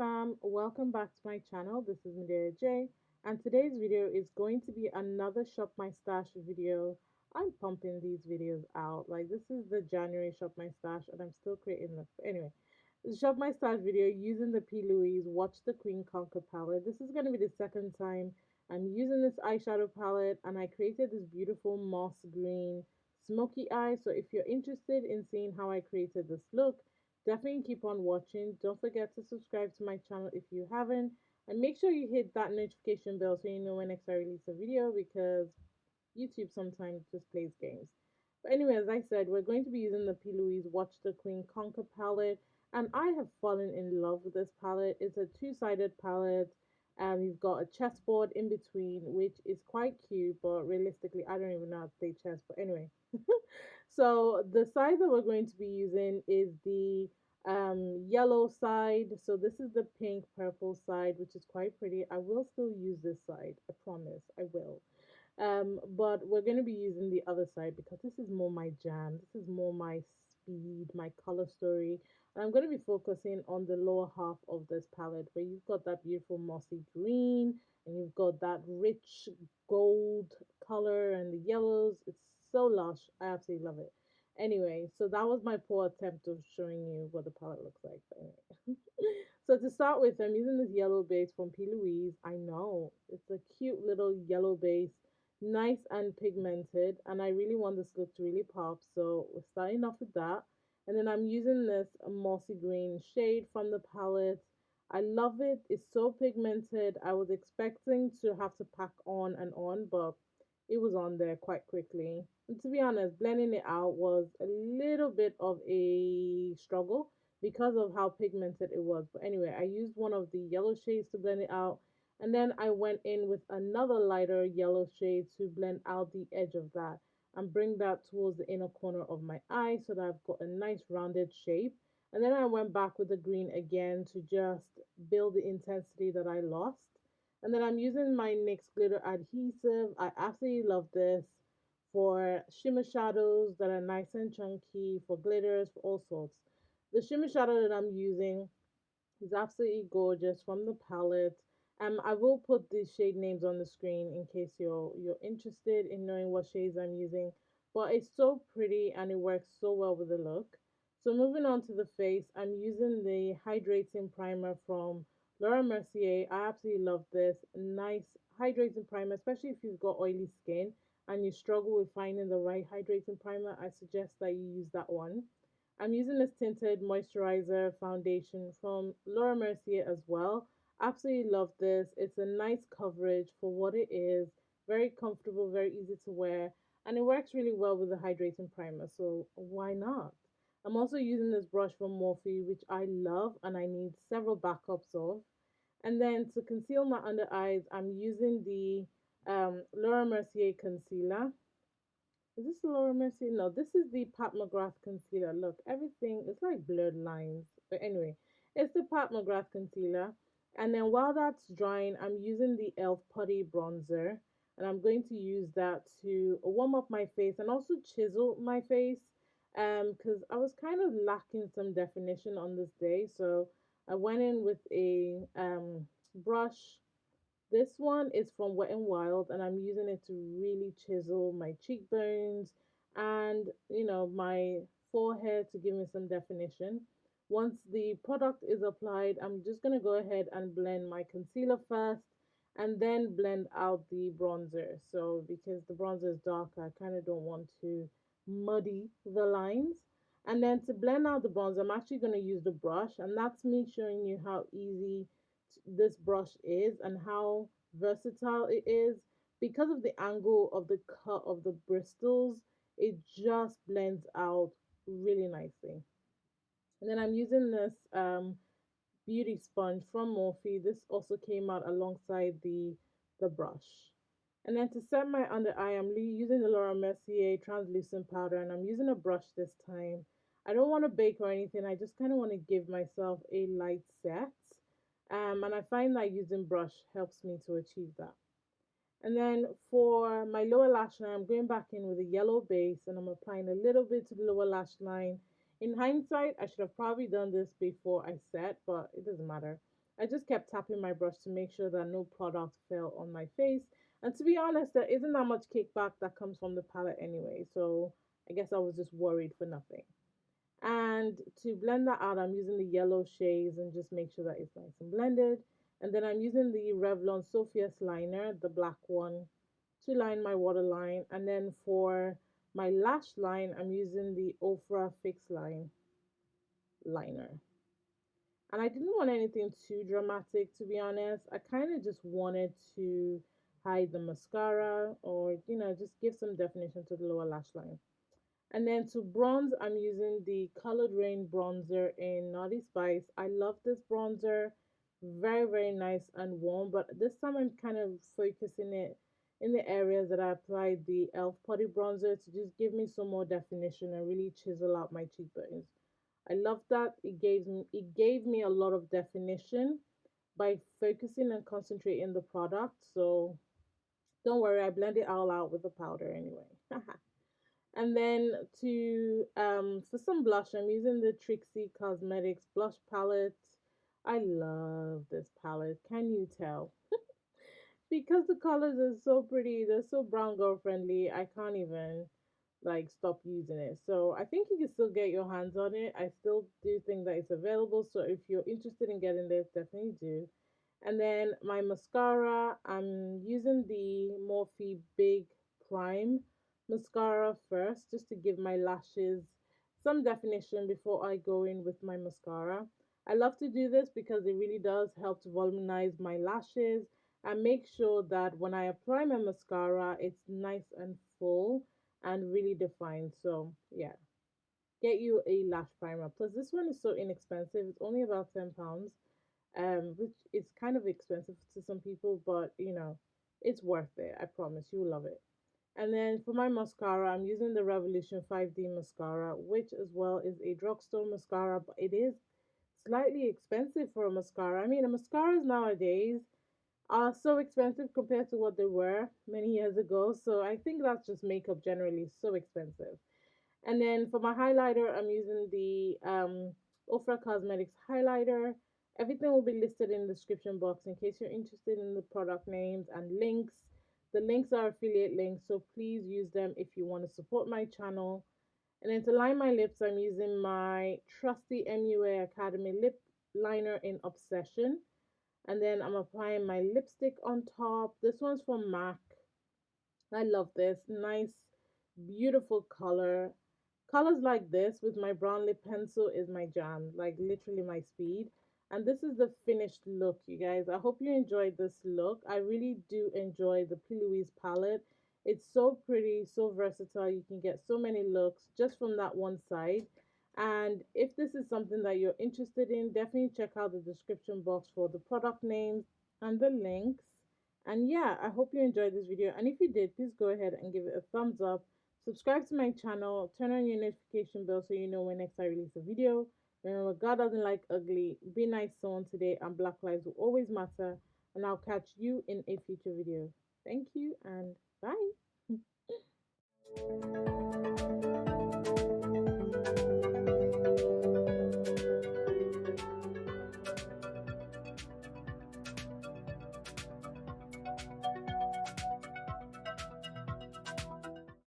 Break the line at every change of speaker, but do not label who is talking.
fam, welcome back to my channel. This is Medea J, and today's video is going to be another Shop My Stash video. I'm pumping these videos out. Like, this is the January Shop My Stash, and I'm still creating this. But anyway, the Shop My Stash video using the P.Louise Watch the Queen Conquer palette. This is going to be the second time I'm using this eyeshadow palette, and I created this beautiful moss green smoky eye. So if you're interested in seeing how I created this look, definitely keep on watching. Don't forget to subscribe to my channel if you haven't. And make sure you hit that notification bell so you know when next I release a video, because YouTube sometimes just plays games. But anyway, as I said, we're going to be using the P. Louise Watch the Queen Conquer palette. And I have fallen in love with this palette. It's a two-sided palette. And you've got a chessboard in between, which is quite cute, but realistically, I don't even know how to play chess. But anyway, so the side that we're going to be using is the yellow side. So this is the pink purple side, which is quite pretty. I will still use this side, I promise I will. But we're going to be using the other side because this is more my jam. This is more my speed, my color story. And I'm going to be focusing on the lower half of this palette where you've got that beautiful mossy green and you've got that rich gold color and the yellows. It's so lush. I absolutely love it. Anyway, so that was my poor attempt of showing you what the palette looks like. But anyway. So to start with, I'm using this yellow base from P. Louise. I know, it's a cute little yellow base, nice and pigmented, and I really want this look to really pop. So we're starting off with that. And then I'm using this mossy green shade from the palette. I love it. It's so pigmented. I was expecting to have to pack on, but it was on there quite quickly. And to be honest, blending it out was a little bit of a struggle because of how pigmented it was. But anyway, I used one of the yellow shades to blend it out. And then I went in with another lighter yellow shade to blend out the edge of that and bring that towards the inner corner of my eye so that I've got a nice rounded shape. And then I went back with the green again to just build the intensity that I lost. And then I'm using my NYX glitter adhesive. I absolutely love this for shimmer shadows that are nice and chunky, for glitters, for all sorts. The shimmer shadow that I'm using is absolutely gorgeous from the palette. I will put the shade names on the screen in case you're interested in knowing what shades I'm using. But it's so pretty and it works so well with the look. So moving on to the face, I'm using the hydrating primer from Laura Mercier. I absolutely love this. Nice hydrating primer, especially if you've got oily skin and you struggle with finding the right hydrating primer. I suggest that you use that one. I'm using this tinted moisturizer foundation from Laura Mercier as well. Absolutely love this. It's a nice coverage for what it is. Very comfortable, very easy to wear, and it works really well with the hydrating primer. So why not? I'm also using this brush from Morphe, which I love and I need several backups of. And then to conceal my under eyes, I'm using the Laura Mercier concealer. Is this Laura Mercier? No, this is the Pat McGrath concealer. Look, everything is like blurred lines. But anyway, it's the Pat McGrath concealer. And then while that's drying, I'm using the e.l.f. Putty bronzer. And I'm going to use that to warm up my face and also chisel my face. Because I was kind of lacking some definition on this day. So I went in with a brush. This one is from Wet n Wild, and I'm using it to really chisel my cheekbones and, my forehead to give me some definition. Once the product is applied, I'm just going to go ahead and blend my concealer first and then blend out the bronzer. So, because the bronzer is darker, I kind of don't want to muddy the lines. And then to blend out the bronzer, I'm actually going to use the brush, and that's me showing you how easy this brush is and how versatile it is. Because of the angle of the cut of the bristles, it just blends out really nicely. And then I'm using this beauty sponge from Morphe. This also came out alongside the brush. And then to set my under eye, I'm using the Laura Mercier translucent powder, and I'm using a brush this time. I don't want to bake or anything. I just kind of want to give myself a light set. And I find that using brush helps me to achieve that. And then for my lower lash line, I'm going back in with a yellow base and I'm applying a little bit to the lower lash line. In hindsight, I should have probably done this before I set, but it doesn't matter. I just kept tapping my brush to make sure that no product fell on my face. And to be honest, there isn't that much kickback that comes from the palette anyway, so I guess I was just worried for nothing. And to blend that out, I'm using the yellow shades and just make sure that it's nice and blended. And then I'm using the Revlon Sophia's liner, the black one, to line my waterline. And then for my lash line, I'm using the Ofra Fix Line liner. And I didn't want anything too dramatic, to be honest. I kind of just wanted to hide the mascara or, just give some definition to the lower lash line. And then to bronze, I'm using the Colored Rain bronzer in Naughty Spice. I love this bronzer. Very, very nice and warm. But this time I'm kind of focusing it in the areas that I applied the e.l.f. Putty bronzer to just give me some more definition and really chisel out my cheekbones. I love that. It gave me a lot of definition by focusing and concentrating the product. So don't worry, I blend it all out with the powder anyway. And then to for some blush, I'm using the Trixie Cosmetics blush palette. I love this palette. Can you tell? Because the colors are so pretty, they're so brown girl friendly. I can't even like stop using it. So I think you can still get your hands on it. I still do think that it's available. So if you're interested in getting this, definitely do. And then my mascara, I'm using the Morphe Big Prime mascara first, just to give my lashes some definition before I go in with my mascara. I love to do this because it really does help to voluminize my lashes and make sure that when I apply my mascara, it's nice and full and really defined. So, yeah, get you a lash primer. Plus, this one is so inexpensive, it's only about £10, which is kind of expensive to some people, but it's worth it. I promise you'll love it. And then for my mascara, I'm using the Revolution 5D mascara, which as well is a drugstore mascara, but it is slightly expensive for a mascara. I mean, the mascaras nowadays are so expensive compared to what they were many years ago. So I think that's just makeup generally so expensive. And then for my highlighter, I'm using the Ofra Cosmetics highlighter. Everything will be listed in the description box in case you're interested in the product names and links. The links are affiliate links, so please use them if you want to support my channel. And then to line my lips, I'm using my trusty MUA Academy lip liner in Obsession. And then I'm applying my lipstick on top. This one's from MAC. I love this. Nice, beautiful color. Colors like this with my brown lip pencil is my jam, like literally my speed. And this is the finished look, you guys. I hope you enjoyed this look. I really do enjoy the P.Louise palette. It's so pretty, so versatile. You can get so many looks just from that one side. And if this is something that you're interested in, definitely check out the description box for the product names and the links. And yeah, I hope you enjoyed this video. And if you did, please go ahead and give it a thumbs up. Subscribe to my channel. Turn on your notification bell so you know when next I release a video. Remember, God doesn't like ugly. Be nice to someone today, and Black lives will always matter. And I'll catch you in a future video. Thank you and bye.